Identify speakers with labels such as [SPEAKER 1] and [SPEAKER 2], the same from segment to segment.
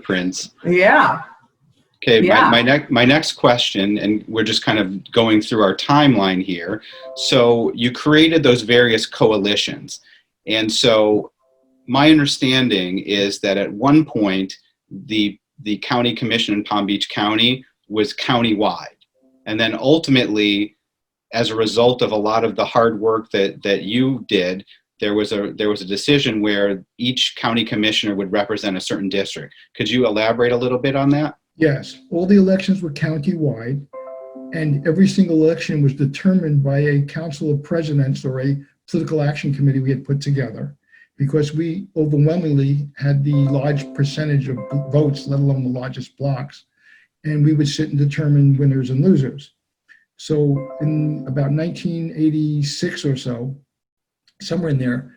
[SPEAKER 1] footprints.
[SPEAKER 2] Yeah.
[SPEAKER 1] Okay,
[SPEAKER 2] Yeah.
[SPEAKER 1] my next question, and we're just kind of going through our timeline here. So you created those various coalitions. And so my understanding is that at one point, the county commission in Palm Beach County was countywide. And then ultimately, as a result of a lot of the hard work that you did, there was a decision where each county commissioner would represent a certain district. Could you elaborate a little bit on that?
[SPEAKER 3] Yes, all the elections were county-wide, and every single election was determined by a council of presidents or a political action committee we had put together, because we overwhelmingly had the large percentage of votes, let alone the largest blocks, and we would sit and determine winners and losers. So in about 1986 or so, somewhere in there,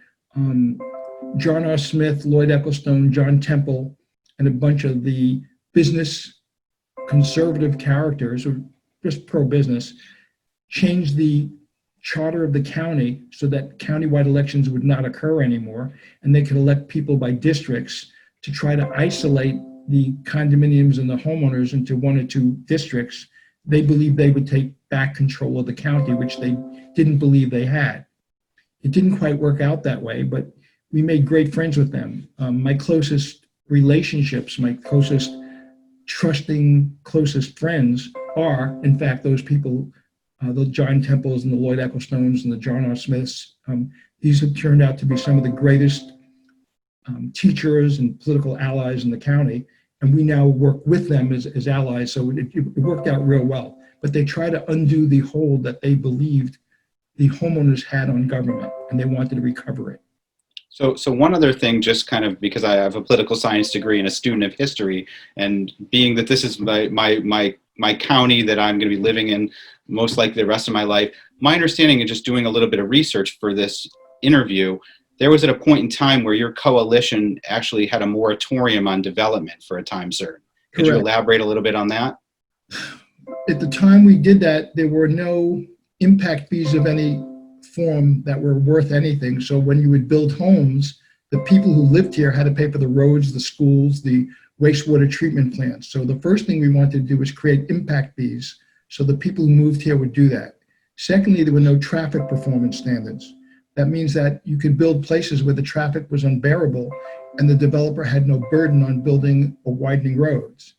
[SPEAKER 3] John R. Smith, Lloyd Ecclestone, John Temple, and a bunch of the business conservative characters, or just pro-business, changed the charter of the county so that countywide elections would not occur anymore, and they could elect people by districts to try to isolate the condominiums and the homeowners into one or two districts. They believed they would take back control of the county, which they didn't believe they had. It didn't quite work out that way, but we made great friends with them. My closest relationships, my closest trusting, closest friends are, in fact, those people, the John Temples and the Lloyd Ecclestones and the John R. Smiths. These have turned out to be some of the greatest teachers and political allies in the county, and we now work with them as allies, so it worked out real well. But they try to undo the hold that they believed the homeowners had on government, and they wanted to recover it.
[SPEAKER 1] So one other thing, just kind of because I have a political science degree and a student of history, and being that this is my county that I'm going to be living in most likely the rest of my life, my understanding of just doing a little bit of research for this interview, there was at a point in time where your coalition actually had a moratorium on development for a time certain. Could
[SPEAKER 3] Correct.
[SPEAKER 1] you elaborate a little bit on that?
[SPEAKER 3] At the time we did that, there were no impact fees of any form that were worth anything. So when you would build homes, the people who lived here had to pay for the roads, the schools, the wastewater treatment plants. So the first thing we wanted to do was create impact fees so the people who moved here would do that. Secondly, there were no traffic performance standards. That means that you could build places where the traffic was unbearable and the developer had no burden on building or widening roads.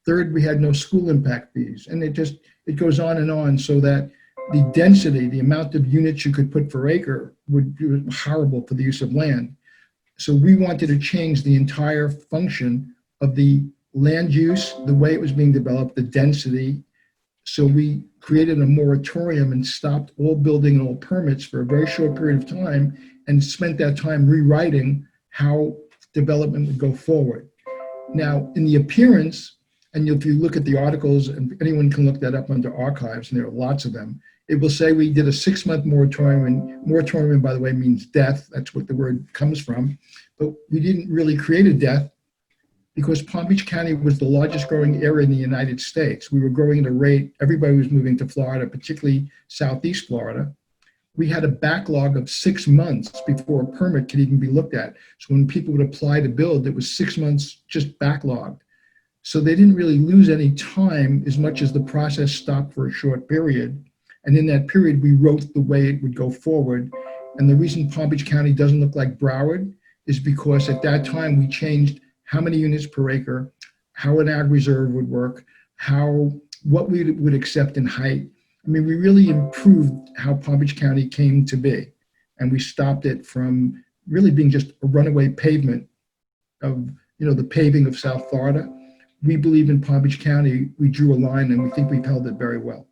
[SPEAKER 3] Third, we had no school impact fees. And it goes on so that the density, the amount of units you could put per acre would be horrible for the use of land. So we wanted to change the entire function of the land use, the way it was being developed, the density. So we created a moratorium and stopped all building and all permits for a very short period of time and spent that time rewriting how development would go forward. Now, in the appearance, and if you look at the articles, and anyone can look that up under archives, and there are lots of them, it will say we did a 6-month moratorium, and moratorium, by the way, means death. That's what the word comes from. But we didn't really create a death because Palm Beach County was the largest growing area in the United States. We were growing at a rate, everybody was moving to Florida, particularly Southeast Florida. We had a backlog of 6 months before a permit could even be looked at. So when people would apply to build, it was 6 months just backlogged. So they didn't really lose any time as much as the process stopped for a short period. And in that period, we wrote the way it would go forward. And the reason Palm Beach County doesn't look like Broward is because at that time we changed how many units per acre, how an ag reserve would work, what we would accept in height. I mean, we really improved how Palm Beach County came to be. And we stopped it from really being just a runaway pavement of, the paving of South Florida. We believe in Palm Beach County, we drew a line and we think we've held it very well.